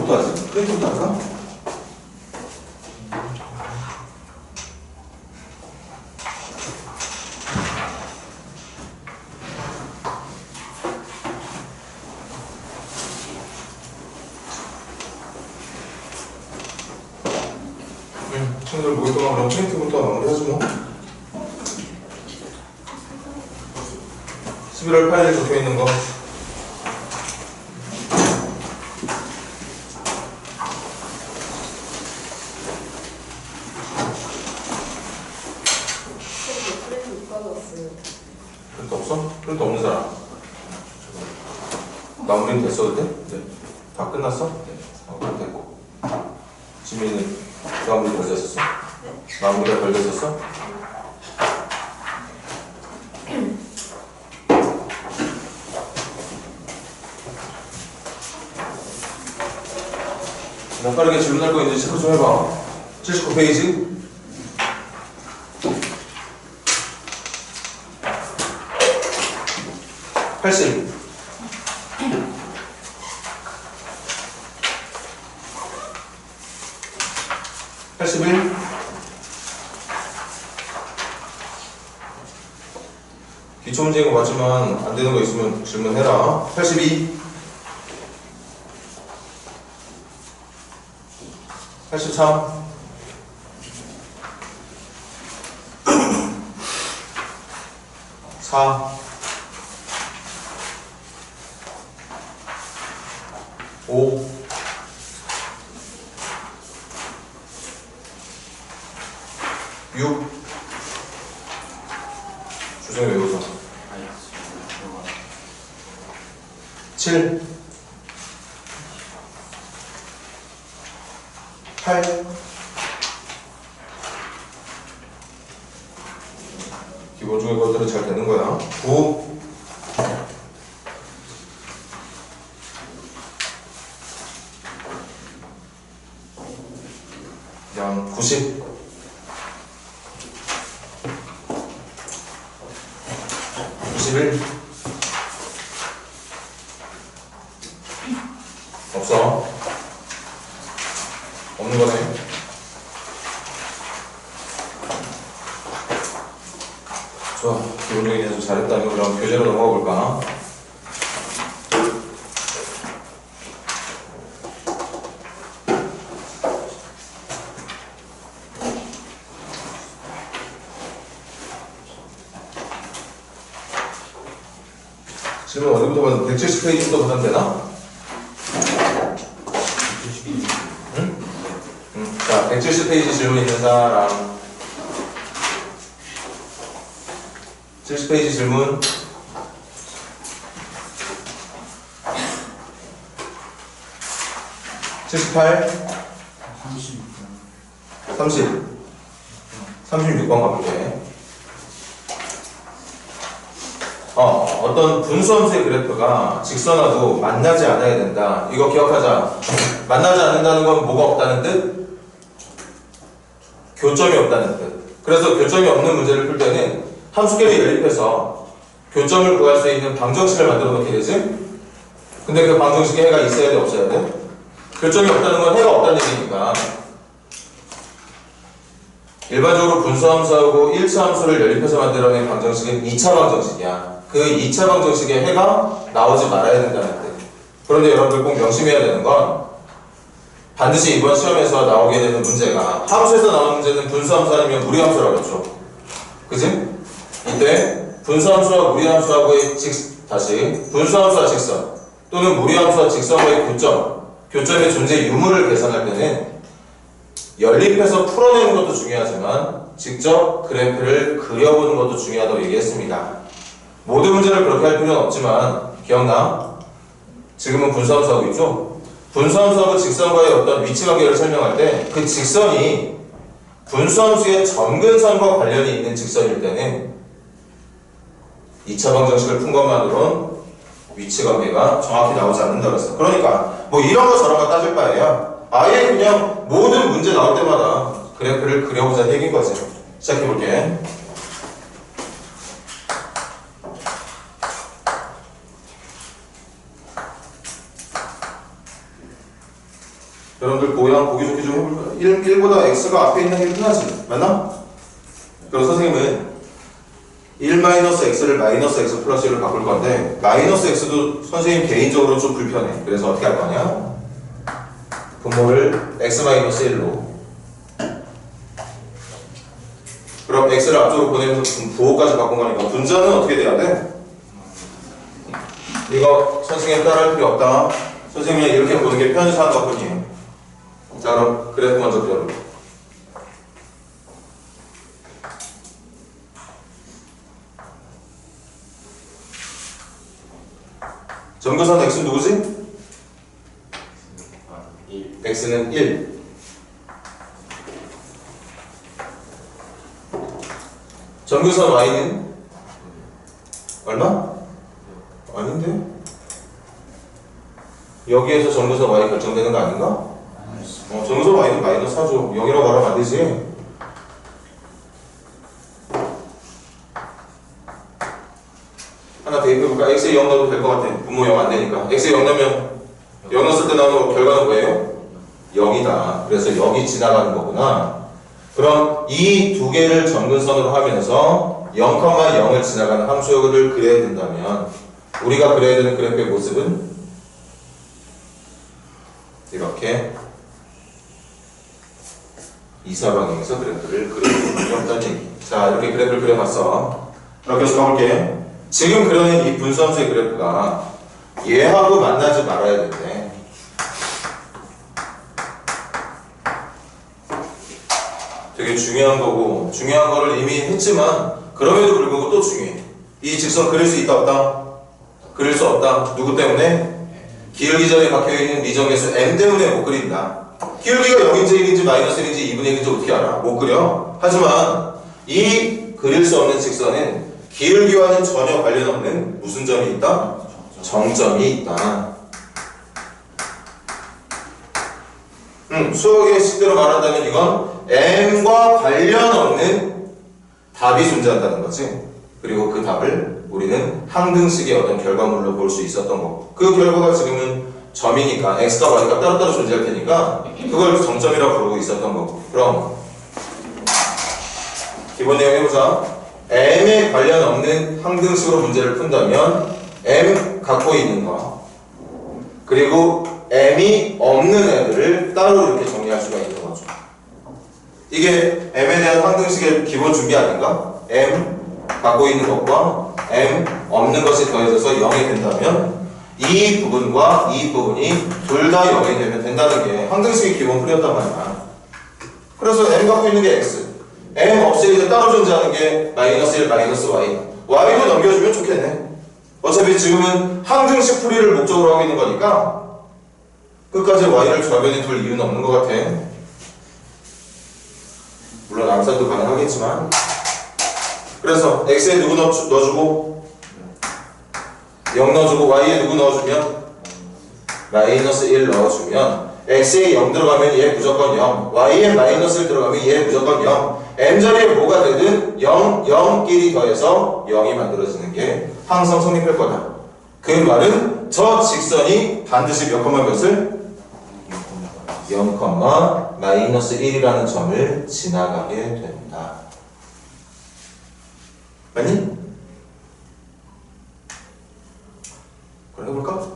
뭐부터 하지? 그래프부터 할까? 친구들 모일 동안 그럼 프린트부터 마무리하지 뭐. 11월 8일 적혀있는 거 프린트 없어? 프린트 없는 사람 마무리는 됐어도 돼? 네. 다 끝났어? 네. 그럼 됐고 지민이는 마무리 덜 됐었어? 네. 마무리가 덜 됐었어? 나 빠르게 질문할 거 있는지 체크 좀 해봐. 79페이지. (80) 81 기초 문제인 거 맞지만 안 되는 거 있으면 질문해라. 82 83 4 5 6 주성이 왜 웃어? 7 8 기본적인 것들은 잘 되는 거야. 9 그냥 90 91 없어. 없는 거네. 좋아. 기본적인 연습 잘했다면 그럼 교재로 넘어가 볼까? 질문 어디부터 받으면 170페이지부터 받으면 되나? 응? 자, 170페이지 질문 있는 사람 70페이지 질문 78 30 36번 가볼게. 어떤 분수함수의 그래프가 직선하고 만나지 않아야 된다. 이거 기억하자. 만나지 않는다는 건 뭐가 없다는 뜻? 교점이 없다는 뜻. 그래서 교점이 없는 문제를 풀 때는 함수끼리 연립해서 교점을 구할 수 있는 방정식을 만들어 놓게 되지? 근데 그 방정식에 해가 있어야 돼, 없어야 돼? 교점이 없다는 건 해가 없다는 얘기니까 일반적으로 분수함수하고 1차 함수를 연립해서 만들어낸 방정식은 2차 방정식이야. 그 2차 방정식에 해가 나오지 말아야 된다는 뜻. 그런데 여러분들 꼭 명심해야 되는 건 반드시 이번 시험에서 나오게 되는 문제가 함수에서 나오는 문제는 분수함수 아니면 무리함수라고 했죠. 그지? 이때 분수함수와 무리함수하고의 분수함수와 직선 또는 무리함수와 직선과의 교점의 존재 유무를 계산할 때는 연립해서 풀어내는 것도 중요하지만 직접 그래프를 그려보는 것도 중요하다고 얘기했습니다. 모든 문제를 그렇게 할 필요는 없지만 기억나? 지금은 분수함수하고 있죠? 분수함수하고 직선과의 어떤 위치관계를 설명할 때 그 직선이 분수함수의 점근선과 관련이 있는 직선일 때는 2차 방정식을 푼 것만으로는 위치관계가 정확히 나오지 않는다고 했어. 그러니까 뭐 이런 거 저런 거 따질 바에야 아예 그냥 모든 문제 나올 때마다 그래프를 그려보자는 얘기인 거지. 시작해볼게. 여러분들 모양 보기 좋게 좀 해볼까요? 1보다 x가 앞에 있는 게 흔하지. 맞나? 그럼 선생님은 1-x를 -x 플러스 1로 바꿀 건데 마이너스 x도 선생님 개인적으로 좀 불편해. 그래서 어떻게 할 거냐? 분모를 x-1로 그럼 x를 앞쪽으로 보내면서 부호까지 바꾼 거니까 분자는 어떻게 돼야 돼? 이거 선생님 따라할 필요 없다. 선생님이 이렇게 보는 게 편의사한 것뿐이에요. 자 그럼 그래프 먼저 그려볼게. 점근선 x 누구지? x는 1. 점근선 y는 얼마? 아닌데? 여기에서 점근선 y 결정되는 거 아닌가? 점근선 y는 -4죠. 0이라고 말하면 안 되지. 하나 대입해볼까? x에 0 넣어도 될 것 같아. 분모 0 안 되니까. x에 0 넣으면 0 넣었을 때 나오는 결과는 뭐예요? 0이다. 그래서 여기 지나가는 거구나. 그럼 이 두 개를 점근선으로 하면서 0,0을 지나가는 함수를 그려야 된다면 우리가 그려야 되는 그래프의 모습은 이렇게 이사방향에서 그래프를 그려준다는 얘기. 자, 이렇게 그래프를 그려봤어. 이렇게 해서 가볼게. 지금 그려낸 이 분수함수의 그래프가 얘하고 만나지 말아야 된대. 되게 중요한 거고, 중요한 거를 이미 했지만 그럼에도 불구하고 또 중요해. 이 직선 그릴 수 있다 없다? 그릴 수 없다. 누구 때문에? 기울기 전에 박혀있는 미정계수 m 때문에 못 그린다. 기울기가 0인지 1인지 -1인지 2분의 1인지 어떻게 알아? 못 그려. 하지만 이 그릴 수 없는 직선은 기울기와는 전혀 관련 없는 무슨 점이 있다? 정점이 있다. 수학의 식대로 말한다면 이건 m과 관련 없는 답이 존재한다는 거지. 그리고 그 답을 우리는 항등식의 어떤 결과물로 볼 수 있었던 거고, 그 결과가 지금은 점이니까 x과 y가 따로따로 존재할 테니까 그걸 정점이라고 부르고 있었던 거고. 그럼 기본 내용 해보자. m에 관련 없는 항등식으로 문제를 푼다면 m 갖고 있는 거 그리고 m이 없는 애들을 따로 이렇게 정리할 수가 있는 거죠. 이게 m에 대한 항등식의 기본 준비 아닌가? m 갖고 있는 것과 m 없는 것이 더해져서 0이 된다면 이 부분과 이 부분이 둘 다 0이 되면 된다는 게 항등식의 기본 풀이었단 말이야. 그래서 m 갖고 있는 게 x, m 없이 이제 따로 존재하는 게 -1, -y. y도 넘겨주면 좋겠네. 어차피 지금은 항등식 풀이를 목적으로 하고 있는 거니까 끝까지 y를 좌변에 둘 이유는 없는 것 같아. 물론 암산도 가능하겠지만. 그래서 x에 누구 넣어주고 0 넣어주고 y에 누구 넣어주면 -1 넣어주면 x에 0 들어가면 얘 무조건 0, y에 -1 들어가면 얘 무조건 0. m 자리에 뭐가 되든 0, 0끼리 더해서 0이 만들어지는 게 항상 성립할 거다. 그 말은 저 직선이 반드시 몇 콤마 몇을? 0, -1이라는 점을 지나가게 된다. 맞니? 그럼 해볼까?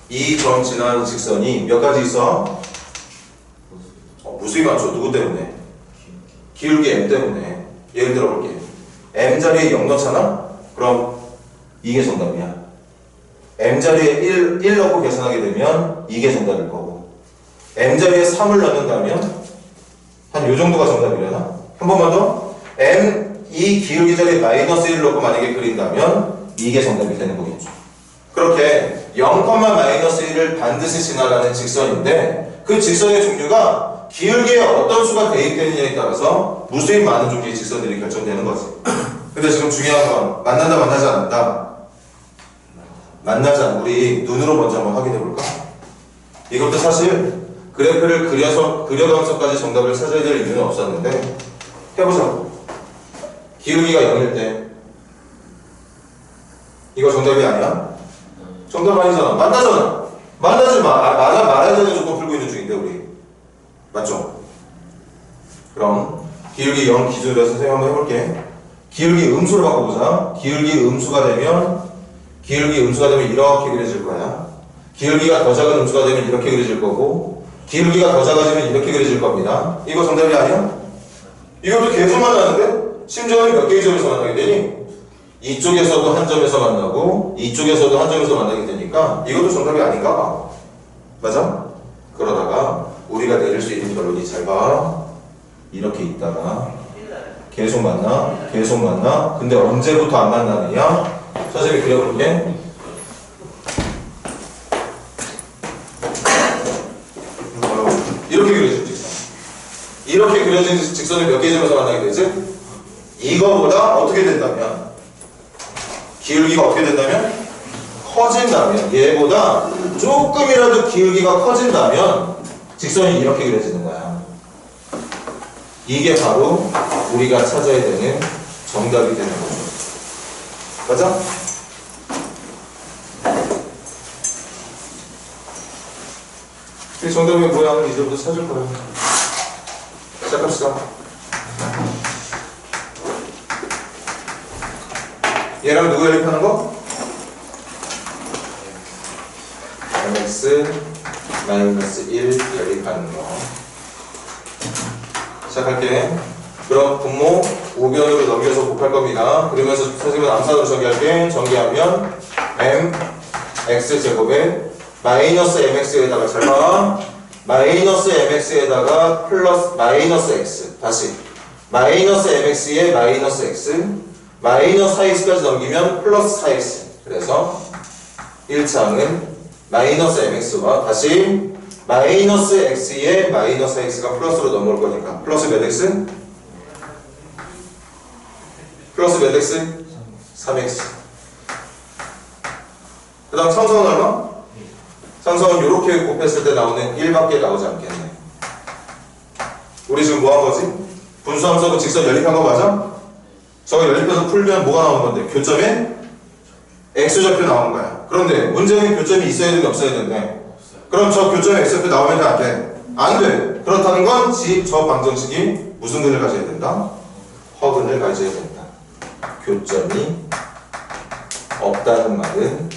이 점 지나는 직선이 몇 가지 있어? 무수히 많죠. 누구 때문에? 기울기 m 때문에. 예를 들어 볼게. m 자리에 0 넣잖아? 그럼 이게 정답이야. m 자리에 1 넣고 계산하게 되면 이게 정답일 거고, m 자리에 3을 넣는다면 한 요 정도가 정답이려나? 한 번만 더. m 이 기울기 자리에 -1 넣고 만약에 그린다면 이게 정답이 되는 거겠죠. 그렇게 0,-1을 반드시 지나가는 직선인데 그 직선의 종류가 기울기에 어떤 수가 대입되느냐에 따라서 무수히 많은 종류의 직선들이 결정되는 거지. 근데 지금 중요한 건 만난다 만나지 않는다. 만나지 않. 우리 눈으로 먼저 한번 확인해 볼까? 이것도 사실 그래프를 그려가면서까지 정답을 찾아야 될 이유는 없었는데 해보자. 기울기가 0일 때 이거 정답이 아니야? 정답 아니잖아. 만나잖아. 만나지 말아야 되는 조건 풀고 있는 중인데 우리 맞죠? 그럼 기울기 0 기준으로 해서 선생님 한번 해볼게. 기울기 음수로 바꿔보자. 기울기 음수가 되면 이렇게 그려질 거야. 기울기가 더 작은 음수가 되면 이렇게 그려질 거고, 기울기가 더 작아지면 이렇게 그려질 겁니다. 이거 정답이 아니야? 이것도 계속 만나는데 심지어는 몇 개의 점에서 만나게 되니? 이쪽에서도 한 점에서 만나고 이쪽에서도 한 점에서 만나게 되니까 이것도 정답이 아닌가 봐. 맞아? 그러다가 우리가 내릴 수 있는 결론이 잘 봐. 이렇게 있다가 계속 만나. 근데 언제부터 안 만나느냐? 선생님이 그려볼게. 이렇게 그려진 직선. 이렇게 그려진 직선을 몇 개의 점에서 만나게 되지? 이거보다 어떻게 된다면? 기울기가 어떻게 된다면? 커진다면, 얘보다 조금이라도 기울기가 커진다면 직선이 이렇게 그려지는 거야. 이게 바로 우리가 찾아야 되는 정답이 되는 거죠. 맞아? 이 정답의 모양을 이제부터 찾을 거야. 시작합시다. 얘랑 누구 연립하는 거? mx 마이너스 1 연립하는 거. 시작할게. 그럼 분모 우변으로 넘겨서 곱할 겁니다. 그러면서 선생님은 암산으로 전개할게. 전개하면 m x 제곱에 마이너스 mx에다가 잘 봐. 마이너스 mx에다가 플러스 마이너스 x. 다시 마이너스 mx에 마이너스 x 마이너스 4x까지 넘기면 플러스 4x. 그래서 1차항은 마이너스 mx와 다시 마이너스 x에 마이너스 x가 플러스로 넘어올 거니까 플러스 몇 x? 플러스 몇 x? 3x. 그 다음 상성은 얼마? 상성은 이렇게 곱했을 때 나오는 1밖에 나오지 않겠네. 우리 지금 뭐 한 거지? 분수함수하고 직선 연립한 거 맞아? 저거 연립해서 풀면 뭐가 나오는 건데? 교점에 x좌표 나오는 거야. 그런데 문제는 교점이 있어야 되는데 없어야 되는데 그럼 저 교점에 x좌표 나오면 안 돼? 안 돼. 그렇다는 건 저 방정식이 무슨 근을 가져야 된다? 허근을 가져야 된다. 교점이 없다는 말은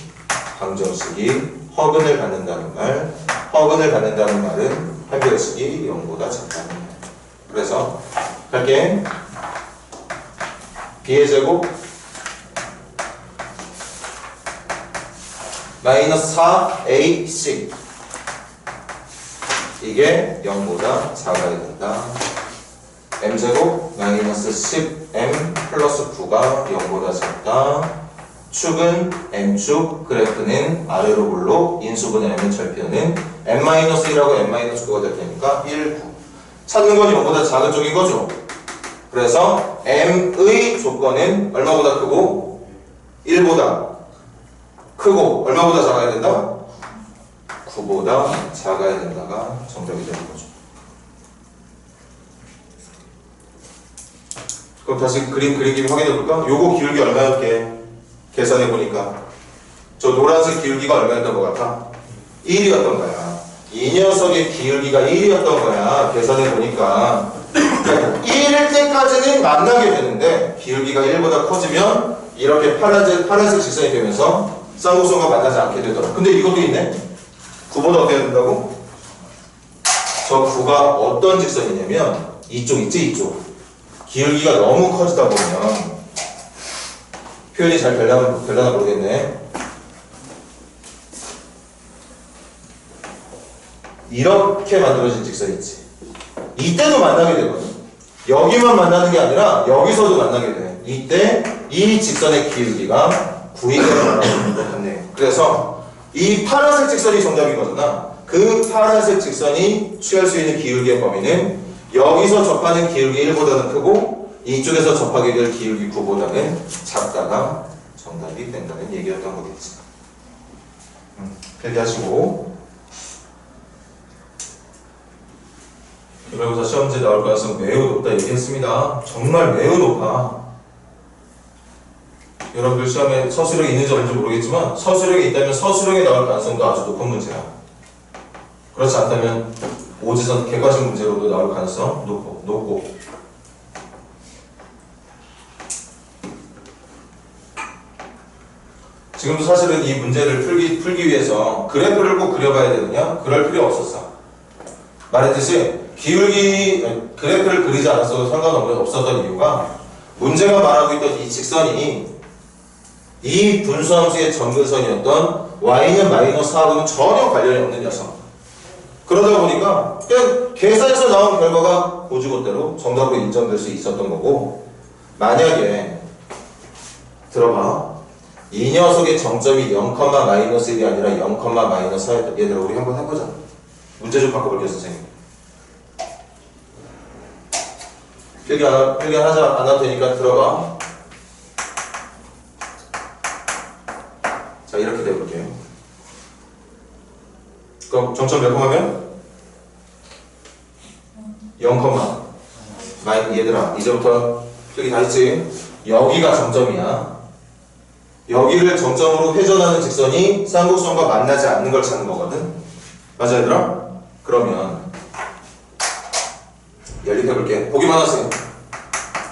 방정식이 허근을 갖는다는 말, 허근을 갖는다는 말은 판별식이 0보다 작다는 말. 그래서 갈게. b의 제곱 마이너스 4ac 이게 0보다 작아야 된다. m제곱 마이너스 10m 플러스 9가 0보다 작다. 축은 m축, 그래프는 아래로 볼록, 인수분해 m의 절편은 m-1하고 m-9가 될 테니까 1, 9. 찾는 건 0보다 작은 쪽인 거죠. 그래서 m의 조건은 얼마보다 크고 1보다 크고 얼마보다 작아야 된다? 9보다 작아야 된다가 정답이 되는 거죠. 그럼 다시 그림 그리기 확인해 볼까? 요거 기울기 얼마였게? 계산해 보니까 저 노란색 기울기가 얼마였던 것 같아? 1이었던 거야. 이 녀석의 기울기가 1이었던 거야. 계산해 보니까 1일 때까지는 만나게 되는데 기울기가 1보다 커지면 이렇게 파란색 직선이 되면서 쌍곡선과 만나지 않게 되더라. 근데 이것도 있네. 9보다 어떻게 된다고? 저 9가 어떤 직선이냐면 이쪽 있지? 이쪽 기울기가 너무 커지다 보면 표현이 잘 되려나 모르겠네. 이렇게 만들어진 직선이 있지. 이때도 만나게 되거든. 여기만 만나는 게 아니라 여기서도 만나게 돼. 이때 이 직선의 기울기가 9이 되는 것 같네요. 그래서 이 파란색 직선이 정답인 거잖아. 그 파란색 직선이 취할 수 있는 기울기의 범위는 여기서 접하는 기울기 1보다는 크고 이쪽에서 접하게 될 기울기 9보다는 작다가 정답이 된다는 얘기였던 거겠지. 필기하시고 기말고사 시험지 나올 가능성 매우 높다 얘기했습니다. 정말 매우 높아. 여러분들 시험에 서술형이 있는지 없는지 모르겠지만 서술형이 있다면 서술형에 나올 가능성도 아주 높은 문제야. 그렇지 않다면 오지선 객관식 문제로도 나올 가능성 높고. 지금도 사실은 이 문제를 풀기 위해서 그래프를 꼭 그려봐야 되느냐? 그럴 필요 없었어. 말했듯이 그래프를 그리지 않았어도 상관없었던 이유가 문제가 말하고 있던 이 직선이 이 분수함수의 점근선이었던 y는 마이너스 4하고는 전혀 관련이 없는 녀석. 그러다 보니까 그냥 계산에서 나온 결과가 고지고대로 정답으로 인정될 수 있었던 거고, 만약에 들어봐. 이 녀석의 정점이 0,-1이 아니라 0,-4였다. 얘들아 우리 한번 해보자. 문제 좀 바꿔볼게요 선생님. 필기하지 않아도 되니까 들어봐. 자 이렇게 돼볼게요. 그럼 정점 몇 콤마면? 0, 얘들아 이제부터 필기 다 했지? 여기가 정점이야. 여기를 정점으로 회전하는 직선이 쌍곡선과 만나지 않는 걸 찾는 거거든. 맞아 얘들아? 그러면 연립해볼게. 보기만 하세요.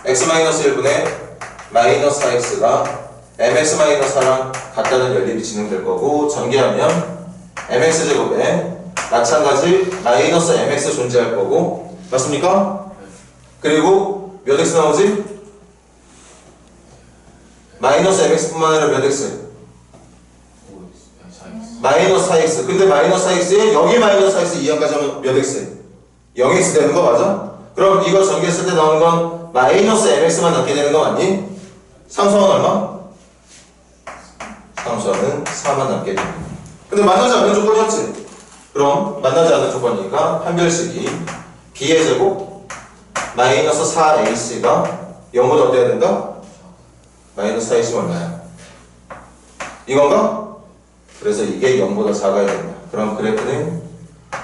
x-1분의 마이너스 4x가 mx-4랑 같다는 연립이 진행될 거고, 전개하면 mx제곱에 마찬가지 마이너스 mx 존재할 거고, 맞습니까? 그리고 몇 x 나오지? 마이너스 mx뿐만 아니라 몇 x? 마이너스 4x. 근데 마이너스 4x에 여기 마이너스 4x 이항까지 하면 몇 x? 0x 되는 거 맞아? 그럼 이거 전개했을 때 나오는 건 마이너스 mx만 남게 되는 거 맞니? 상수항은 얼마? 상수항은 4만 남게 됩니다. 근데 만나지 않는 조건이었지? 그럼 만나지 않는 조건이니까 판별식이 b의 제곱 마이너스 4ac가 0보다 어때야 된다? 마이너스 4ac가 얼마야? 이건가? 그래서 이게 0보다 작아야 된다. 그럼 그래프는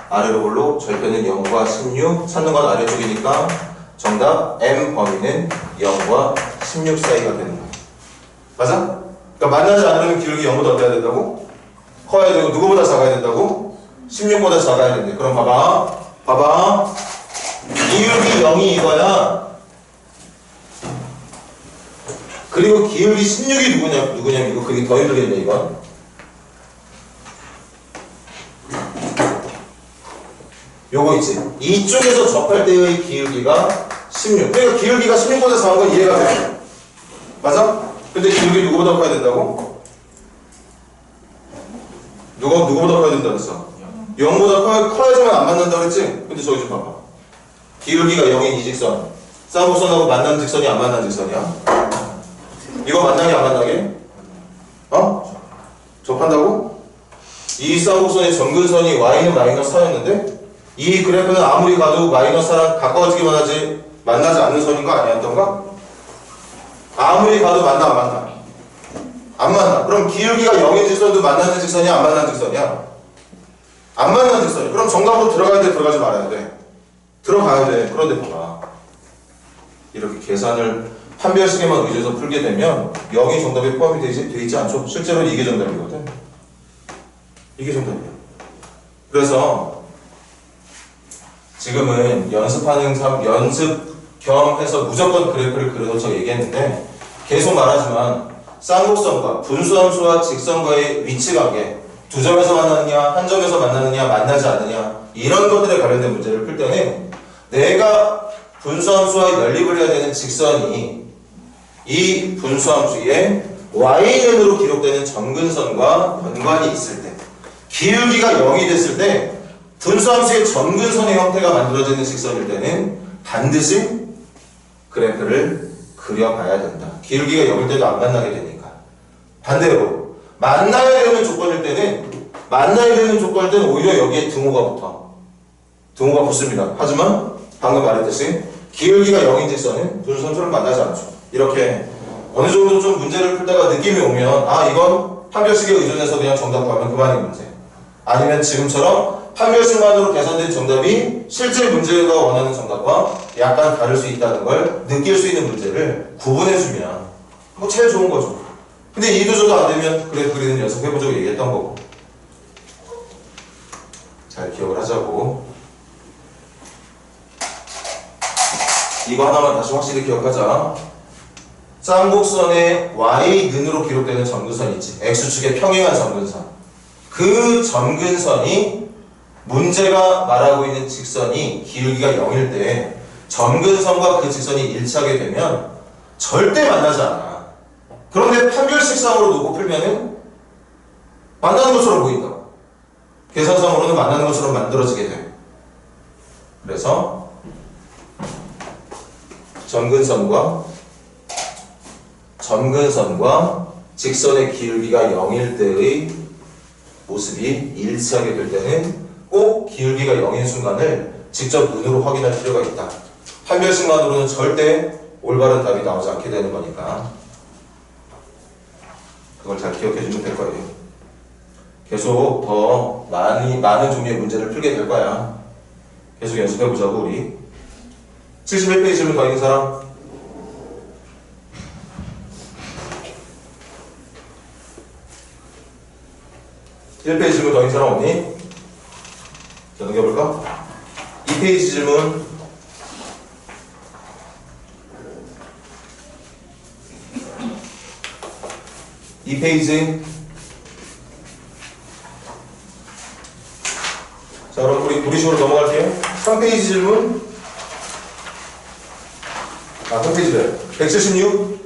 아래로 올로 절편은 0과 16, 찾는 건 아래쪽이니까 정답 M 범위는 0과 16 사이가 되는 거야. 맞아? 그러니까 만나지 않으면 기울기 0보다 어때야 된다고? 커야 되고 누구보다 작아야 된다고? 16보다 작아야 된대. 그럼 봐봐. 기울기 0이 이거야. 그리고 기울기 16이 누구냐면 이거 그게 더 힘들겠네 이건. 요거 있지. 이쪽에서 접할 때의 기울기가 16. 그러니까 기울기가 16보다 작은 건 이해가 돼. 맞아? 근데 기울기 누구보다 커야 된다고? 누구보다 커야 된다 그랬어? 0보다 커야지만 안 만난다 그랬지? 근데 저기 좀 봐봐. 기울기가 0인 이 직선. 쌍곡선하고 만나는 직선이 안 만나는 직선이야. 이거 만나게 안 만나게? 어? 접한다고? 이 쌍곡선의 점근선이 y는 마이너스 4였는데 이 그래프는 아무리 가도 마이너스 4랑 가까워지기만 하지 만나지 않는 선인 거 아니었던가? 아무리 가도 만나 안 만나? 안 만나. 그럼 기울기가 0인 직선도 만나는 직선이야 안 만나는 직선이야? 안 만나는 직선이야. 그럼 정답으로 들어가야 돼 들어가지 말아야 돼? 들어가야 돼. 그런데 봐봐. 이렇게 계산을 판별식에만 의지해서 풀게 되면 0이 정답에 포함이 돼 있지 않죠? 실제로 이게 정답이거든. 이게 정답이야. 그래서 지금은 연습 겸 해서 무조건 그래프를 그려놓자고 얘기했는데 계속 말하지만 쌍곡선과 분수함수와 직선과의 위치관계, 두 점에서 만나느냐 한 점에서 만나느냐 만나지 않느냐 이런 것들에 관련된 문제를 풀 때는 내가 분수함수와 연립을 해야 되는 직선이 이 분수함수의 y는으로 기록되는 점근선과 연관이 있을 때, 기울기가 0이 됐을 때 분수함수의 점근선의 형태가 만들어지는 직선일 때는 반드시 그래프를 그려봐야 된다. 기울기가 0일 때도 안 만나게 되니까. 반대로 만나야 되는 조건일 때는 오히려 여기에 등호가 붙습니다. 하지만 방금 말했듯이 기울기가 0인 직선은 분수함수를 만나지 않죠. 이렇게 어느 정도 좀 문제를 풀다가 느낌이 오면 이건 판별식에 의존해서 그냥 정답 구하면 그만인 문제. 아니면 지금처럼 판별식만으로 계산된 정답이 실제 문제가 원하는 정답과 약간 다를 수 있다는 걸 느낄 수 있는 문제를 구분해주면 뭐 제일 좋은 거죠. 근데 이도저도 안 되면 그래프 그리는 연습해보자고 얘기했던 거고. 잘 기억을 하자고. 이거 하나만 다시 확실히 기억하자. 쌍곡선의 y는으로 기록되는 점근선 있지. x축의 평행한 점근선. 그 점근선이 문제가 말하고 있는 직선이 기울기가 0일 때 점근선과 그 직선이 일치하게 되면 절대 만나지 않아. 그런데 판별식상으로 놓고 풀면은 만나는 것처럼 보인다고. 계산상으로는 만나는 것처럼 만들어지게 돼. 그래서 점근선과 직선의 기울기가 0일 때의 모습이 일치하게 될 때는 꼭 기울기가 0인 순간을 직접 눈으로 확인할 필요가 있다. 판별식만으로는 절대 올바른 답이 나오지 않게 되는 거니까 그걸 잘 기억해 주면 될 거예요. 계속 더 많은 종류의 문제를 풀게 될 거야. 계속 연습해 보자고 우리. 71페이지 질문 더 있는 사람? 일 페이지 질문 더 있는 사람 없니? 자, 넘겨볼까? 2페이지 질문. 이 페이지. 자, 그럼 우리 식으로 넘어갈게요. 3페이지 질문. 3페이지래. 176,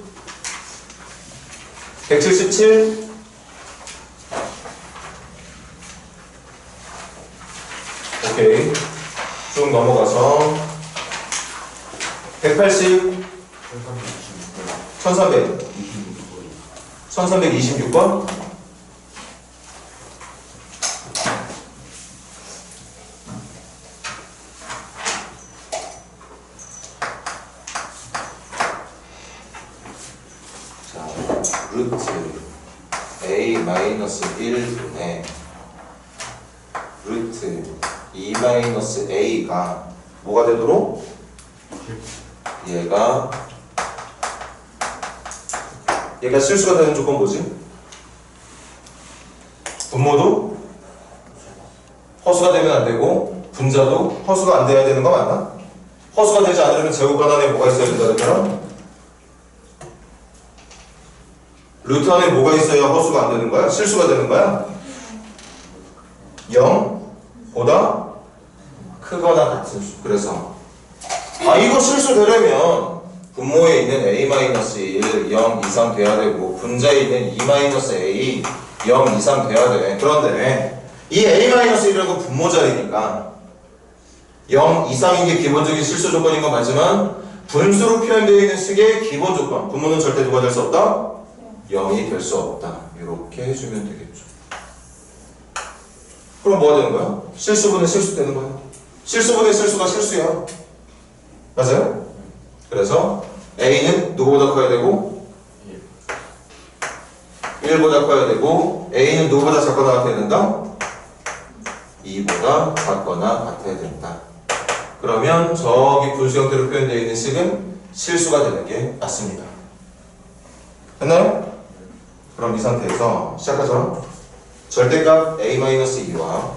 177, 오케이. 쭉 넘어가서 180, 1300, 1326번. 자, 루트 a-1분의 루트 2-a가 뭐가 되도록? 얘가 실수가 되는 조건 뭐지? 분모도 허수가 되면 안 되고 분자도 허수가 안 돼야 되는 거 맞나? 허수가 되지 않으려면 제곱변 안에 뭐가 있어야 된다 그랬잖아? 루트 안에 뭐가 있어야 허수가 안 되는 거야? 실수가 되는 거야? 0보다 크거나 같은 수. 그래서 이거 실수 되려면 분모에 있는 a-1 0 이상 돼야 되고 분자에 있는 2-a 0 이상 돼야 돼. 그런데 이 a-1이라는 분모 자리니까 0 이상인 게 기본적인 실수 조건인 건 맞지만 분수로 표현되어 있는 식의 기본 조건, 분모는 절대 누가 될 수 없다? 0이 될 수 없다. 이렇게 해주면 되겠죠. 그럼 뭐가 되는 거야? 실수분의 실수 되는 거야. 실수분의 실수가 실수야. 맞아요? 그래서 A는 누구보다 커야 되고 1보다 커야 되고 A는 누구보다 작거나 같아야 된다? 2보다 작거나 같아야 된다. 그러면 저기 분수 형태로 표현되어 있는 식은 실수가 되는 게 맞습니다. 됐나요? 그럼 이 상태에서 시작하죠. 절대값 a-2와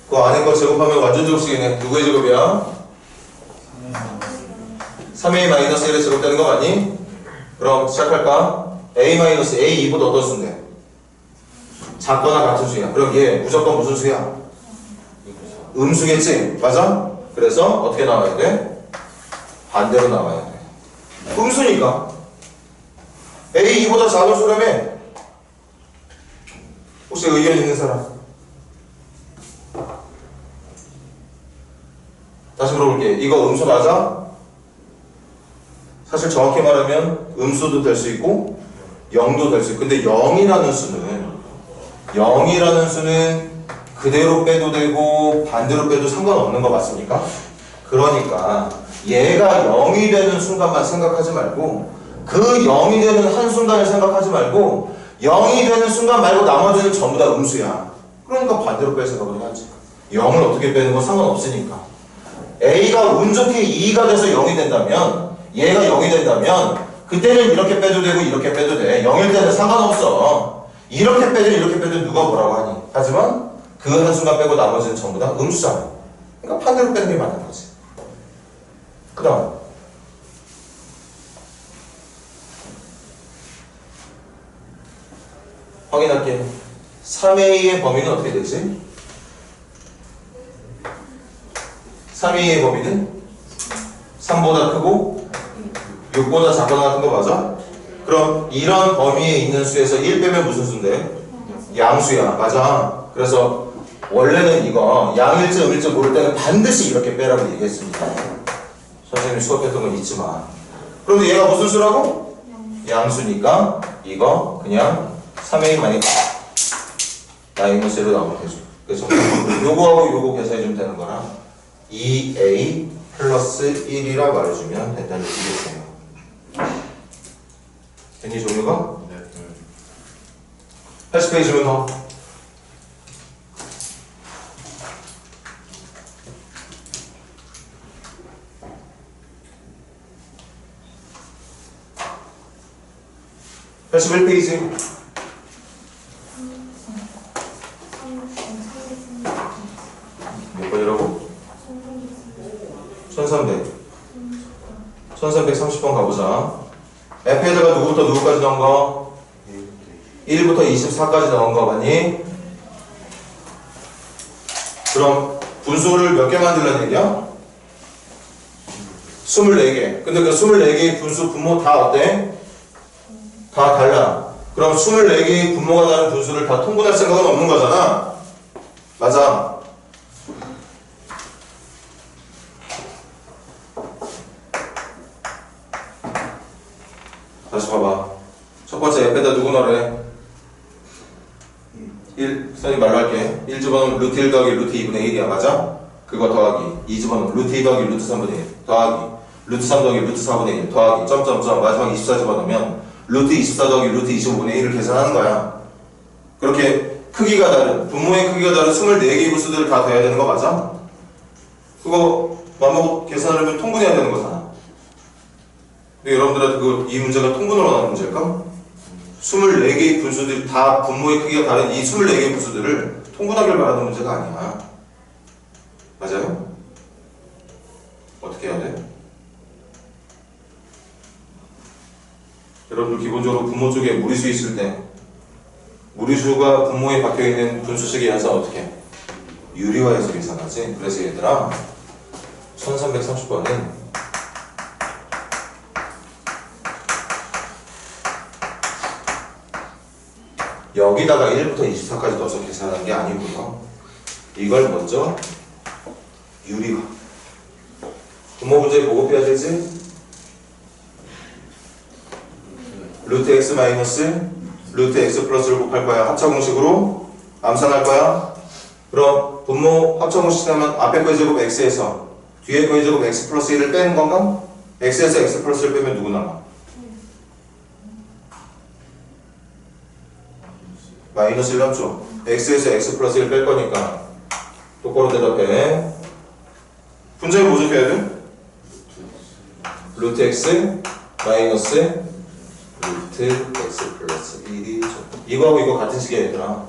그 안에 거 제곱하면 완전 제곱식이네. 누구의 제곱이야? 3a-1의 제곱되는 거 맞니? 그럼 시작할까? a-a2보다 어떤 수인데? 작거나 같은 수야. 그럼 얘 무조건 무슨 수야? 음수겠지? 맞아? 그래서 어떻게 나와야 돼? 반대로 나와야 돼. 음수니까 a2보다 작은 수라며? 혹시 의견 있는 사람? 다시 물어볼게. 이거 음수 맞아? 사실 정확히 말하면 음수도 될 수 있고 0도 될 수 있고 근데 0이라는 수는 그대로 빼도 되고 반대로 빼도 상관없는 거 맞습니까? 그러니까 얘가 0이 되는 순간만 생각하지 말고 그 0이 되는 한순간을 생각하지 말고 0이 되는 순간 말고 나머지는 전부 다 음수야. 그러니까 반대로 뺄 생각을 해야지. 0을 어떻게 빼는 건 상관없으니까. A가 운 좋게 2가 돼서 0이 된다면 얘가 0이 된다면 그때는 이렇게 빼도 되고 이렇게 빼도 돼. 0일 때는 상관없어. 이렇게 빼도 누가 뭐라고 하니? 하지만 그 한순간 빼고 나머지는 전부 다 음수잖아. 그러니까 반대로 빼는 게 맞는 거지. 그 다음 확인할게. 3A의 범위는 어떻게 되지? 3A의 범위는 3보다 크고 6보다 작거나 같은 거 맞아? 그럼 이런 범위에 있는 수에서 1 빼면 무슨 수인데? 양수야. 맞아. 그래서 원래는 이거 양일지 음일지 모를 때는 반드시 이렇게 빼라고 얘기했습니다. 선생님이 수업했던 건 잊지 마. 그런데 얘가 무슨 수라고? 양수니까 이거 그냥 3A 마이너스 1로 나오면 되죠. 그래서 요거하고 요거 계산해주면 되는 거라 2A 플러스 1이라 말해주면 된다는 얘기겠어요. 됐니 종류가? 네. 80페이지면 더. 몇 81페이지. 몇 번이라고? 1300. 1330번 가보자. F에다가 누구부터 누구까지 넣은 거? 1부터 24까지 넣은 거 맞니? 그럼 분수를 몇 개 만들려는 얘기야? 24개. 근데 그 24개의 분수 분모 다 어때? 다 달라. 그럼 24개의 분모가 다른 분수를 다 통분할 생각은 없는 거잖아. 맞아. 다시 봐봐. 첫 번째 F에다 누구 넣으래? 1, 선생님 말로 할게. 1 집어넣으면 루트 1 더하기 루트 2분의 1이야. 맞아? 그거 더하기 2 집어넣으면 루트 2 더하기 루트 3분의 1 더하기 루트 3 더하기 루트 4분의 1 더하기 점점점 마지막 24 집어넣으면 루트 24 더하기 루트 25분의 1을 계산하는 거야. 그렇게 크기가 다른, 분모의 크기가 다른 24개의 분수들을 다 더해야 되는 거 맞아? 그거 맘먹고 계산하려면 통분해야 되는 거잖아. 근데 여러분들한테 이 문제가 통분으로 나오는 문제일까? 24개의 분수들이 다 분모의 크기가 다른 이 24개의 분수들을 통분하길 바라는 문제가 아니야. 맞아요? 어떻게 해야 돼? 여러분들 기본적으로 분모 쪽에 무리수 있을 때 무리수가 분모에 박혀있는 분수식이라서 어떻게? 유리화해서 계산하지. 그래서 얘들아 1330번은 여기다가 1부터 24까지 넣어서 계산하는 게 아니고요. 이걸 먼저 유리화. 분모 문제 보급해야 되지? 루트 x 마이너스 루트 x 플러스를 곱할 거야. 합차 공식으로 암산할 거야. 그럼 분모 합차 공식 하면 앞에 거의 제곱 x에서 뒤에 거의 제곱 x 플러스 1을 빼는 건가? x에서 x 플러스를 빼면 누구 남아? 마이너스 1 남죠. x에서 x 플러스 1 뺄 거니까 똑바로 대답해. 분자에 뭐 적혀야 돼? 루트 x 마이너스 루트 x 플러스 1이 이거하고 이거 같은 식이야 얘들아.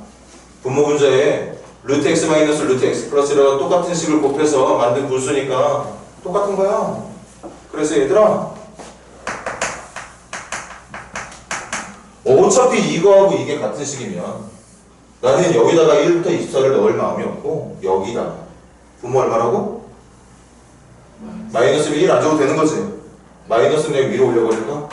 분모 분자에 루트 x 마이너스 루트 x 플러스랑 똑같은 식을 곱해서 만든 분수니까 똑같은 거야. 그래서 얘들아 어차피 이거하고 이게 같은 식이면 나는 여기다가 1부터 24를 넣을 마음이 없고 여기다가 분모 얼마라고? 마이너스 1 안 줘도 되는 거지. 마이너스는 그냥 위로 올려버릴까?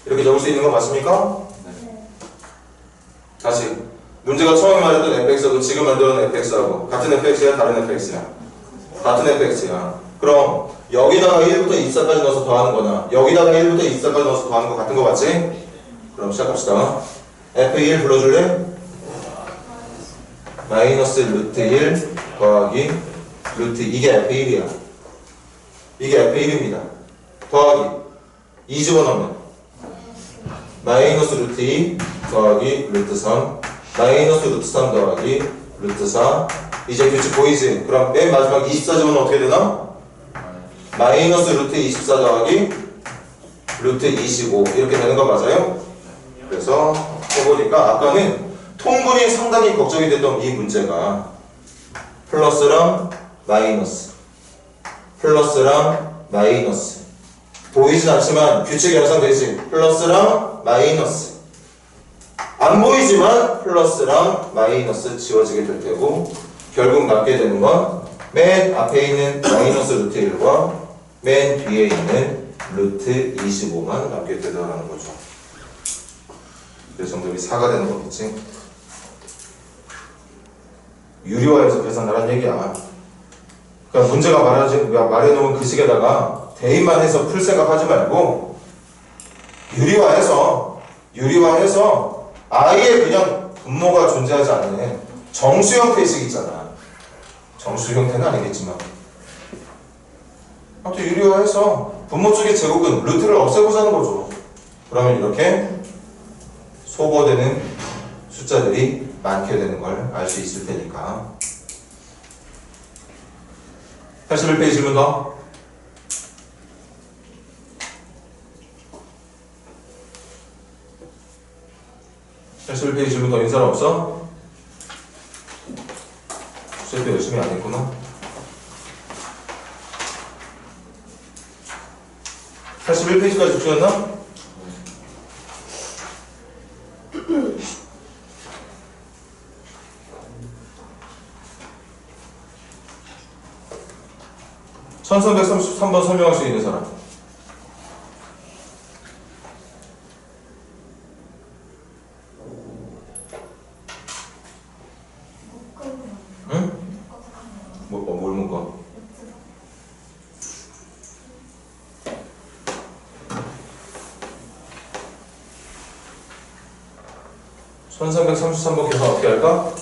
이렇게 적을 수 있는 거 맞습니까? 네. 다시 문제가 처음에 말했던 fx하고 지금 만들어낸 fx하고 같은 fx야 다른 fx야? 같은 fx야. 그럼 여기다가 1부터 24까지 넣어서 더하는 거나 여기다가 1부터 24까지 넣어서 더하는 거 같은 거 맞지? 그럼 시작합시다. f1 불러줄래? 마이너스 루트 1 더하기 루트 이게 f1이야. 이게 f1입니다. 더하기 2 집어넣으면 마이너스 루트 2 더하기 루트 3 마이너스 루트 3 더하기 루트 4 이제 규칙 보이지? 그럼 맨 마지막 24 집어넣으면 어떻게 되나? 마이너스 루트 24 더하기 루트 25 이렇게 되는 거 맞아요? 그래서 해보니까 아까는 통분이 상당히 걱정이 됐던 이 문제가 플러스랑 마이너스 플러스랑 마이너스 보이진 않지만 규칙이 형성되지. 플러스랑 마이너스 안 보이지만 플러스랑 마이너스 지워지게 될 테고 결국 남게 되는 건 맨 앞에 있는 마이너스 루트 1과 맨 뒤에 있는 루트 25만 남게 되더라는 거죠. 그래서 정답이 4가 되는 거겠지. 유리화해서 계산하라는 얘기야. 그러니까 문제가 말해놓은 그 식에다가 대입만 해서 풀 생각하지 말고 유리화해서 아예 그냥 분모가 존재하지 않는 정수 형태의 식 있잖아. 정수 형태는 아니겠지만 아무튼 유리화해서 분모 쪽의 제곱은 루트를 없애보자는 거죠. 그러면 이렇게 소거되는 숫자들이 많게 되는 걸 알 수 있을 테니까. 81페이지 질문 더. 81페이지 질문 더 인사람 없어? 수업도 열심히 안 했구나. 81페이지까지 풀렸나? (1333번) 설명할 수 있는 사람. 응? 뭘 묶어? (1333번) 계산 어떻게 할까?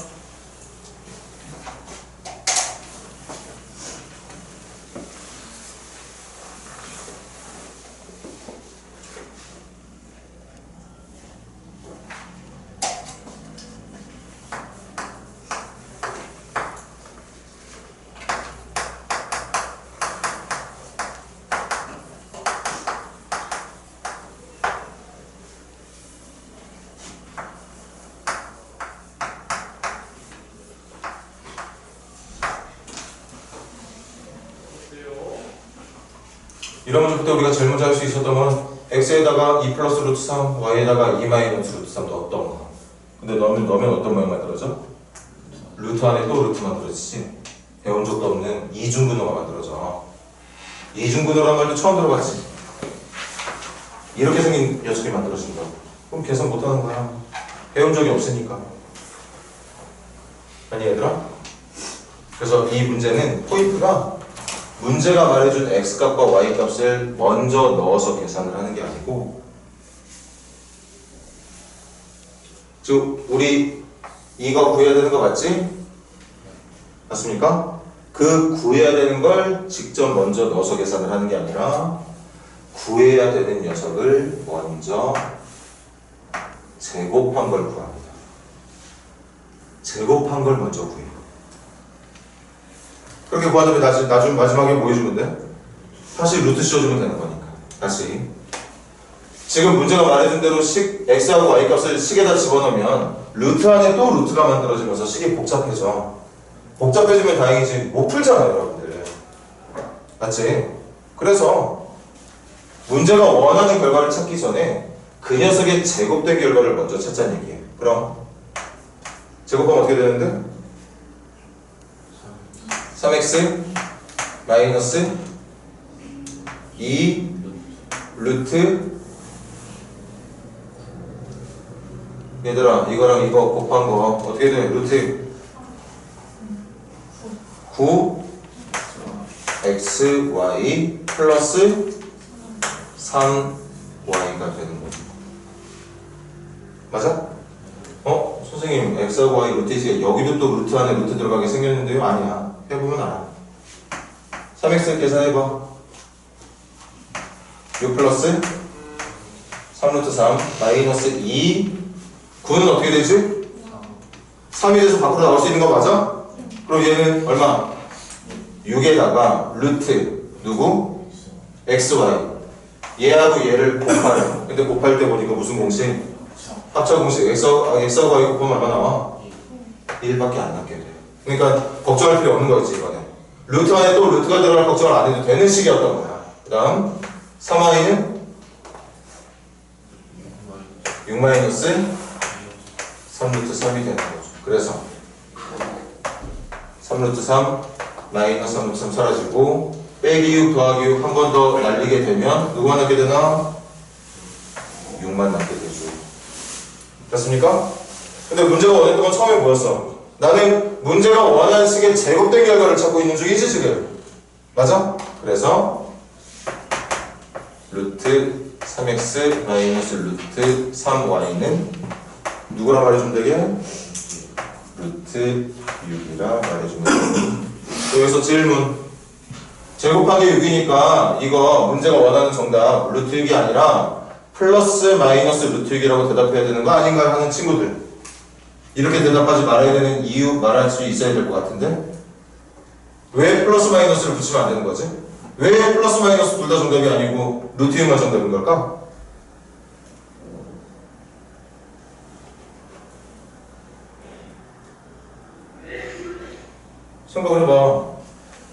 이런 문제 그때 우리가 제일 먼저 할 수 있었던 건 x에다가 2 플러스 루트 3, y에다가 2 마이너스 루트 3 넣었던 거. 근데 넣으면 어떤 모양 만들어져? 루트 안에 또 루트 만들어지지. 배운 적도 없는 이중근호가 만들어져. 이중근호란 말도 처음 들어봤지. 이렇게 생긴 녀석이 만들어진다. 그럼 계산 못하는 거야. 배운 적이 없으니까. 아니 얘들아? 그래서 이 문제는 포인트가 문제가 말해준 x값과 y값을 먼저 넣어서 계산을 하는 게 아니고, 즉 우리 이거 구해야 되는 거 맞지? 맞습니까? 그 구해야 되는 걸 직접 먼저 넣어서 계산을 하는 게 아니라 구해야 되는 녀석을 먼저 제곱한 걸 구합니다. 제곱한 걸 먼저 구해요. 그렇게 구하자면 나중 마지막에 뭐 해주면 돼? 다시 루트 씌워주면 되는 거니까. 다시. 지금 문제가 말해준 대로 x하고 y값을 식에다 집어넣으면 루트 안에 또 루트가 만들어지면서 식이 복잡해져. 복잡해지면 다행이지 못 풀잖아요, 여러분들. 맞지? 그래서 문제가 원하는 결과를 찾기 전에 그 녀석의 제곱된 결과를 먼저 찾자는 얘기예요. 그럼 제곱하면 어떻게 되는데? 3x 마이너스 2 루트, 얘들아 이거랑 이거 곱한 거 어떻게 돼? 루트 9 xy 플러스 3y가 되는 거죠. 맞아? 선생님 x하고 y 루트 있으니까 여기도 또 루트 안에 루트 들어가게 생겼는데요? 아니야. 해보면 알아. 3x 계산해봐. 6 플러스 3루트 3 마이너스 2 9는 어떻게 되지? 3이 돼서 밖으로 나올 수 있는 거 맞아? 그럼 얘는 얼마? 6에다가 루트 누구? x, y. 얘하고 얘를 곱하래. 근데 곱할 때 보니까 무슨 공식? 합차 공식. x하고 y 곱하면 얼마 나와? 1밖에 안 남게 돼. 그러니까 걱정할 필요 없는 거였지 이번에. 루트 안에 또 루트가 들어갈 걱정을 안 해도 되는 식이었던 거야. 그 다음 3y는 6 마이너스 3루트 3이 되는 거죠. 그래서 3루트 3 마이너스 3루트 3 사라지고 빼기 6 더하기 6 한 번 더 날리게 되면 누구만 남게 되나? 6만 남게 되죠. 됐습니까? 근데 문제가 원했던 건 처음에 뭐였어? 나는 문제가 원하는 식의 제곱된 결과를 찾고 있는 중이지 지금. 맞아? 그래서 루트 3x 마이너스 루트 3y는 누구라 말해주면 되게? 루트 6이라 말해주면 되게. 여기서 질문. 제곱하기 6이니까 이거 문제가 원하는 정답 루트 6이 아니라 플러스 마이너스 루트 6이라고 대답해야 되는 거 아닌가 하는 친구들. 이렇게 대답하지 말아야 되는 이유 말할 수 있어야 될 것 같은데 왜 플러스 마이너스를 붙이면 안 되는 거지? 왜 플러스 마이너스 둘 다 정답이 아니고 루트 6만 정답인 걸까? 생각을 해봐.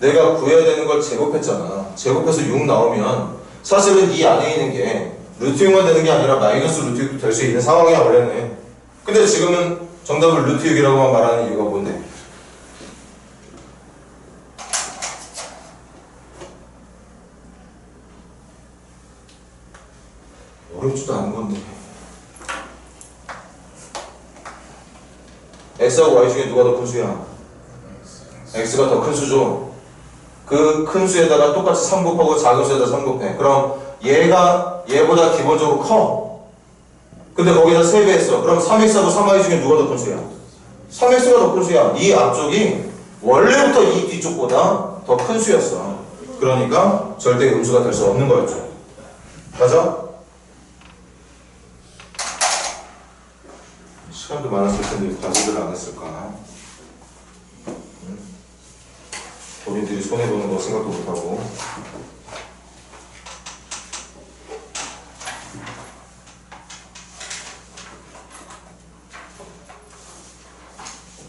내가 구해야 되는 걸 제곱했잖아. 제곱해서 6 나오면 사실은 이 안에 있는 게 루트 6만 되는 게 아니라 마이너스 루트 6도 될 수 있는 상황이야 원래는. 근데 지금은 정답을 루트 6이라고만 말하는 이유가 뭔데? 어렵지도 않은 건데. x하고 y 중에 누가 더 큰 수야? x가 더 큰 수죠. 그 큰 수에다가 똑같이 3 곱하고 작은 수에다 3 곱해. 그럼 얘가 얘보다 기본적으로 커. 근데 거기다 3배 했어. 그럼 3x하고 3y 중에 누가 더 큰 수야? 3x가 더 큰 수야. 이 앞쪽이 원래부터 이 뒤쪽보다 더 큰 수였어. 그러니까 절대 음수가 될 수 없는 거였죠. 맞아? 시간도 많았을 텐데 과제를 안 했을까? 본인들이 손해보는 거 생각도 못하고.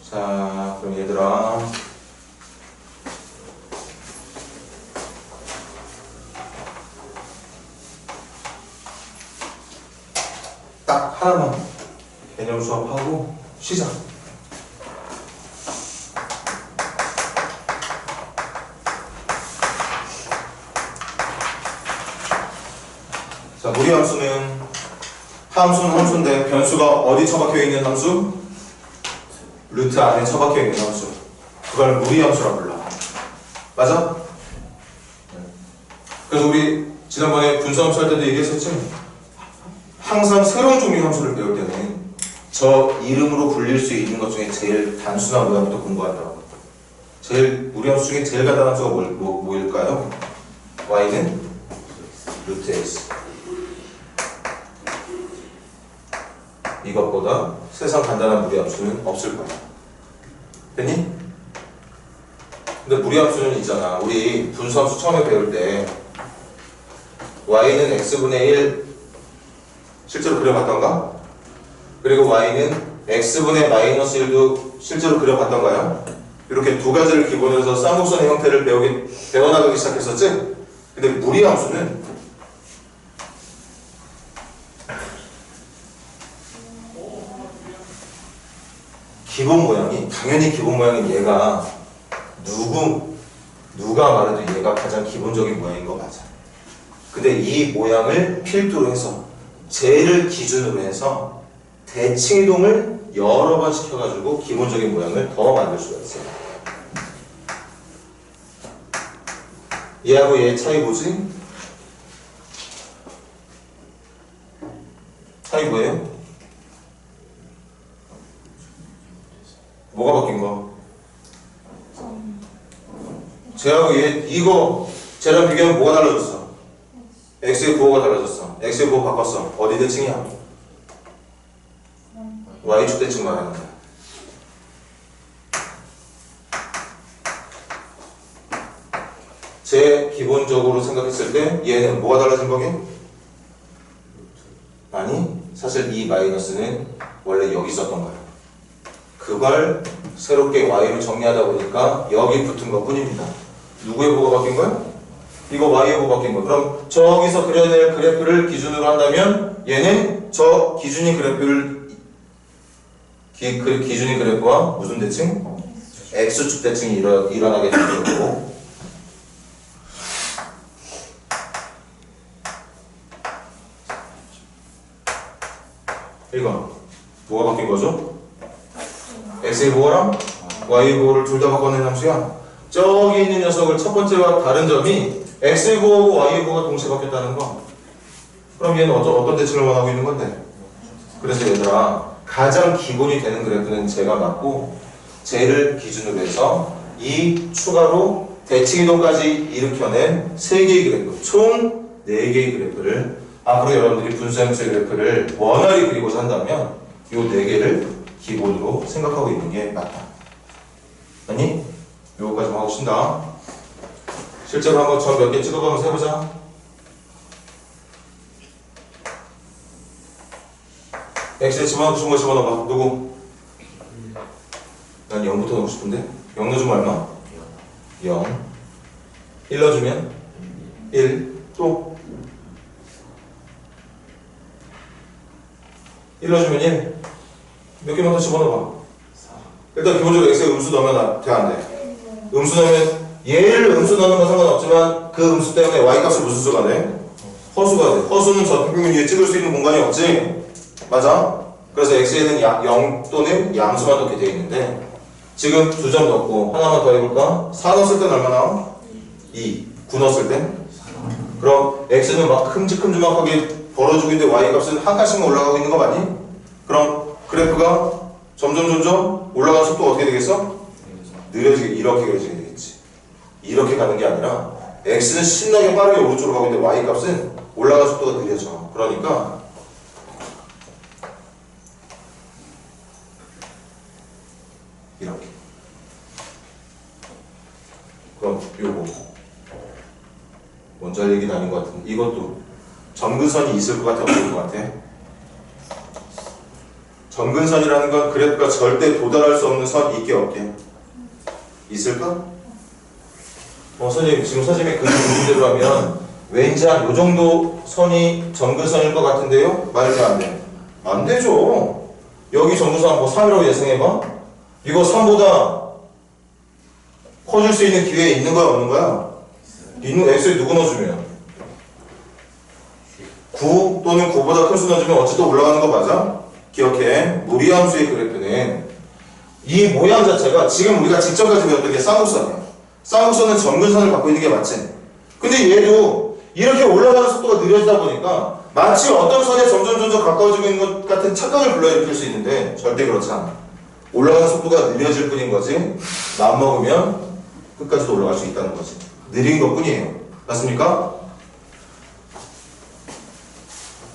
자, 그럼 얘들아 딱 하나만 개념 수업하고 시작. 자, 무리 함수는 함수는 함수인데 변수가 어디 처박혀 있는 함수? 루트 안에 처박혀 있는 함수. 그걸 무리 함수라 불러. 맞아? 그래서 우리 지난번에 분수함수 할 때도 얘기했었지? 항상 새로운 종류 함수를 배울 때는 저 이름으로 불릴 수 있는 것 중에 제일 단순한 모양부터 공부한다고. 제일 무리 함수 중에 제일 간단한 함수가 뭐일까요? y는 루트 x. 이것보다 세상 간단한 무리함수는 없을 거야. 됐니? 근데 무리함수는 있잖아. 우리 분수함수 처음에 배울 때 y는 x분의 1 실제로 그려봤던가? 그리고 y는 x분의 마이너스 1도 실제로 그려봤던가요? 이렇게 두 가지를 기본으로 해서 쌍곡선의 형태를 배워나가기 시작했었지? 근데 무리함수는 기본 모양이, 당연히 기본 모양인 얘가 누가 말해도 얘가 가장 기본적인 모양인 거 맞아. 근데 이 모양을 필두로 해서 쟤를 기준으로 해서 대칭 이동을 여러 번 시켜가지고 기본적인 모양을 더 만들 수가 있어요. 얘하고 얘의 차이 뭐지? 차이 뭐예요? 뭐가 바뀐 거? 쟤하고 얘, 이거 쟤랑 비교하면 뭐가 달라졌어? x의 부호가 달라졌어. x의 부호 바꿨어. 어디 대칭이야? y축 대칭 말하는 거야. 제 기본적으로 생각했을 때 얘는 뭐가 달라진 거게? 아니, 사실 이 마이너스는 원래 여기 있었던 거야. 그걸 새롭게 y로 정리하다 보니까 여기 붙은 것 뿐입니다. 누구의 보가 바뀐 거야? 이거 y의 보 바뀐 거. 그럼 저기서 그려낼 그래프를 기준으로 한다면 얘는 저 기준인 그래프를 기준인 그래프와 무슨 대칭? x축 대칭이 일어나게 되는 거고. 이건 뭐가 바뀐 거죠? x의 보호랑 y의 보호를 둘 다 바꿔낸 함수야. 저기 있는 녀석을 첫 번째와 다른 점이 x의 보호하고 y의 보호가 동시에 바뀌었다는 거. 그럼 얘는 어떤 대칭을 원하고 있는 건데? 그래서 얘들아, 가장 기본이 되는 그래프는 제가 맞고 쟤를 기준으로 해서 이 추가로 대칭 이동까지 일으켜낸 3개의 그래프, 총 4개의 그래프를 앞으로 여러분들이 분수함수의 그래프를 원활히 그리고자 한다면 이 4개를 기본으로 생각하고 있는 게 맞다. 아니? 요거까지만 하고 쉰다. 실제로 한번 저 몇 개 찍어가면서 해보자. x에 집어넣고 싶은 거 집어넣어봐. 누구? 난 0부터 넣고 싶은데? 0 넣어주면 얼마? 0. 1 넣어주면? 1. 또? 1 넣어주면 1. 몇 개만 더 집어넣어봐. 일단 기본적으로 x에 음수 넣으면 돼, 안 돼? 음수 넣으면 얘를 음수 넣는 건 상관없지만 그 음수 때문에 y값을 무슨 수가 돼? 허수가 돼. 허수는 저 평균 위에 찍을 수 있는 공간이 없지? 맞아? 그래서 x에는 0 또는 양수만 넣게 되어 있는데 지금 2점 넣고 하나만 더 해볼까? 4 넣었을 땐 얼마나? 2. 9 넣었을 땐? 그럼 x는 막 큼직큼직하게 벌어지고 있는데 y값은 한 칸씩만 올라가고 있는 거 맞니? 그럼 그래프가 점점 올라가는 속도가 어떻게 되겠어? 느려지게, 이렇게 그려지게 되겠지. 이렇게 가는 게 아니라 x는 신나게 빠르게 오른쪽으로 가고 있는데 y값은 올라가는 속도가 느려져. 그러니까 이렇게. 그럼 요거 먼저 할 얘기는 아닌 것 같은데 이것도 점근선이 있을 것 같아, 없을 것 같아? 점근선이라는 건 그래프가 절대 도달할 수 없는 선 있게 없게 있을까? 선생님 지금 선생님이 그린 그림대로 하면 왠지 한 요 정도 선이 점근선일 것 같은데요? 말이 안 돼. 안 되죠. 여기 점근선 뭐 3이라고 예상해봐. 이거 3보다 커질 수 있는 기회 있는 거야, 없는 거야? 있는 x에 누구 넣어주면? 9 또는 9보다 큰 수 넣어주면 어쨌든 올라가는 거 맞아? 기억해. 무리함수의 그래프는 이 모양 자체가 지금 우리가 직전까지 배웠던 게 쌍곡선이야. 쌍곡선은 점근선을 갖고 있는 게 맞지? 근데 얘도 이렇게 올라가는 속도가 느려지다 보니까 마치 어떤 선에 점점 가까워지고 있는 것 같은 착각을 불러일으킬 수 있는데 절대 그렇지 않아. 올라가는 속도가 느려질 뿐인 거지 맘 먹으면 끝까지도 올라갈 수 있다는 거지. 느린 것 뿐이에요. 맞습니까?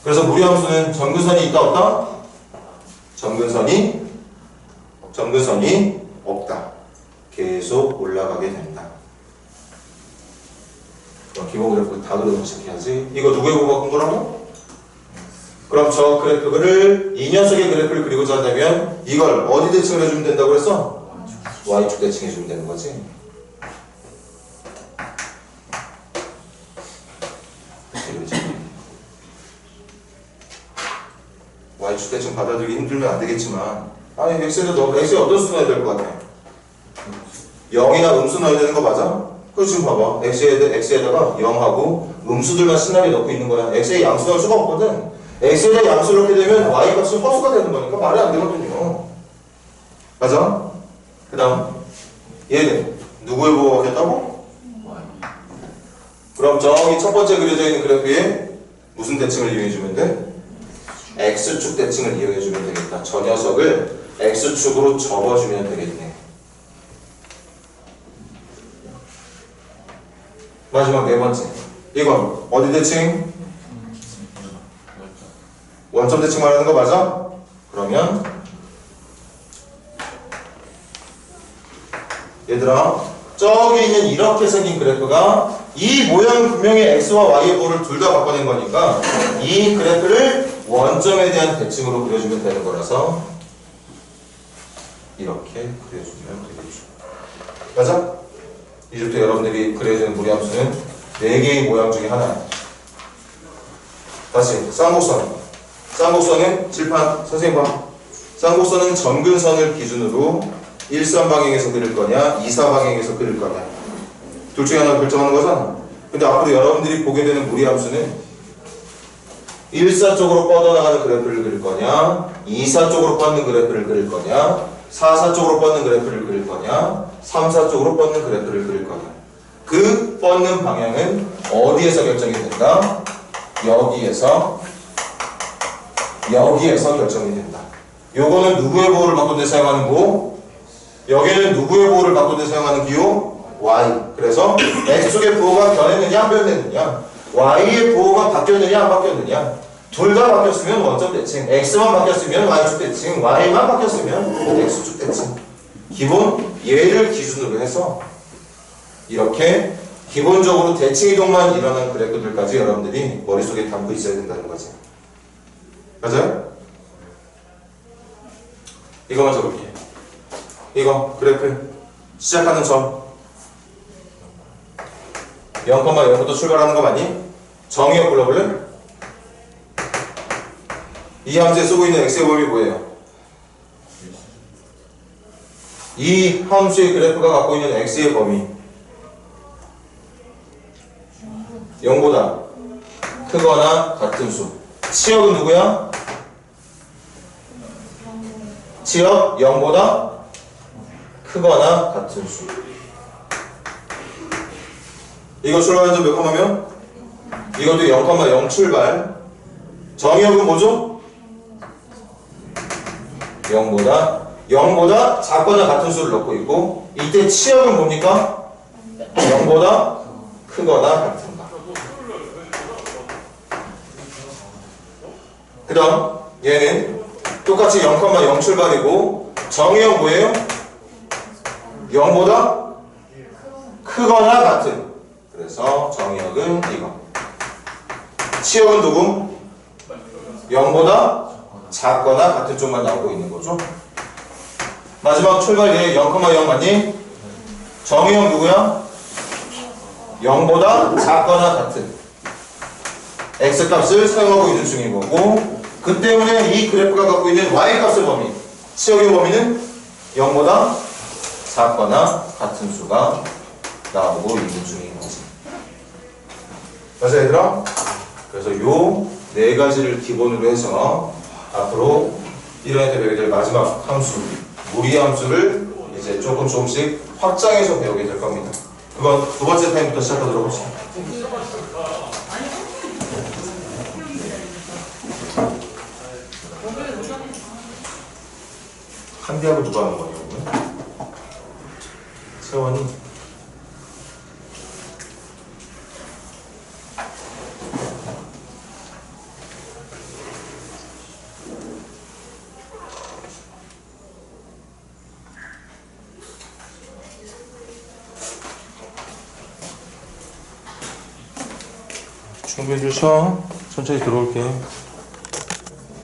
그래서 무리함수는 점근선이 있다 없다? 점근선이 없다. 계속 올라가게 된다. 그럼 기본 그래프 다 그려서 체크해야지. 이거 누구의 보 바꾼 거라고? 그럼 저 그래프를 이 녀석의 그래프를 그리고자 한다면 이걸 어디 대칭을 해주면 된다고 그랬어? y축 대칭해주면 되는 거지. y축 대칭 받아들이기 힘들면 안 되겠지만 아니 x에 어떤 수 넣어야 될 것 같아? 0이나 음수 넣어야 되는 거 맞아? 그럼 지금 봐봐. x에다가 0하고 음수들만 신나게 넣고 있는 거야. x에 양수 넣을 수가 없거든. x에다 양수를 넣게 되면 y값은 허수가 되는 거니까 말이 안 되거든요. 맞아? 그 다음 얘는 누구의 보호가 바뀌었다고? 그럼 저기 첫 번째 그려져 있는 그래프에 무슨 대칭을 이용해주면 돼? x축 대칭을 이용해주면 되겠다. 저 녀석을 x축으로 접어주면 되겠네. 마지막 네 번째. 이건 어디 대칭? 원점 대칭 말하는 거 맞아? 그러면 얘들아 저기 있는 이렇게 생긴 그래프가 이 모양 분명히 x와 y의 보호를 둘 다 바꿔낸 거니까 이 그래프를 원점에 대한 대칭으로 그려주면 되는 거라서 이렇게 그려주면 되겠죠. 맞아? 이제부터 여러분들이 그려야 되는 무리함수는 4개의 모양 중에 하나야. 다시 쌍곡선. 쌍곡선은 칠판 선생님 봐. 쌍곡선은 점근선을 기준으로 1선 방향에서 그릴 거냐 2사 방향에서 그릴 거냐 둘 중에 하나 결정하는 거잖아. 근데 앞으로 여러분들이 보게 되는 무리함수는 1사 쪽으로 뻗어나가는 그래프를 그릴 거냐 2사 쪽으로 뻗는 그래프를 그릴 거냐 4사 쪽으로 뻗는 그래프를 그릴 거냐 3사 쪽으로 뻗는 그래프를 그릴 거냐. 그 뻗는 방향은 어디에서 결정이 된다? 여기에서 결정이 된다. 요거는 누구의 보호를 바꾼 데 사용하는 보호? 여기는 누구의 보호를 바꾼 데 사용하는 기호? Y. 그래서 X쪽의 보호가 변했느냐 안 변했느냐, Y의 보호가 바뀌었느냐 안 바뀌었느냐. 둘 다 바뀌었으면 원점 대칭, X만 바뀌었으면 Y축 대칭, Y만 바뀌었으면 X축 대칭. 기본 얘를 기준으로 해서 이렇게 기본적으로 대칭 이동만 일어난 그래프들까지 여러분들이 머릿속에 담고 있어야 된다는 거지. 맞아요? 이거 먼저 볼게. 이거 그래프 시작하는 점 0,0부터 출발하는 거 맞니? 정의역 불러볼래? 이 함수에 쓰고 있는 x의 범위 뭐예요? 이 함수의 그래프가 갖고 있는 x의 범위 0보다 크거나 같은 수. 치역은 누구야? 치역 0보다 크거나 같은 수. 이거 출발한 점 몇 컴마면? 이것도 0,0 출발. 정의역은 뭐죠? 0보다 작거나 같은 수를 넣고 있고, 이때 치역은 뭡니까? 0보다 크거나 같은가. 그 다음 얘는 똑같이 0,0 출발이고 정의역 뭐예요? 0보다 크거나 같은. 그래서 정의역은 이거. 치역은 누구? 0보다 작거나 같은 쪽만 나오고 있는 거죠. 마지막 출발 얘 0,0 맞니? 정의역 누구야? 0보다 작거나 같은 x값을 사용하고 있는 중인 거고, 그 때문에 이 그래프가 갖고 있는 y값의 범위, 치역의 범위는 0보다 작거나 같은 수가 나오고 있는 중인 거지. 맞아 얘들아? 그래서 요 4가지를 기본으로 해서 앞으로 1학년 때 배우게 될 마지막 함수, 무리함수를 이제 조금씩 확장해서 배우게 될 겁니다. 그건 두 번째 타임부터 시작하도록 합시다. 한디하고 누가 하는 거냐고요? 세원이. 준비해 주셔. 천천히 들어올게.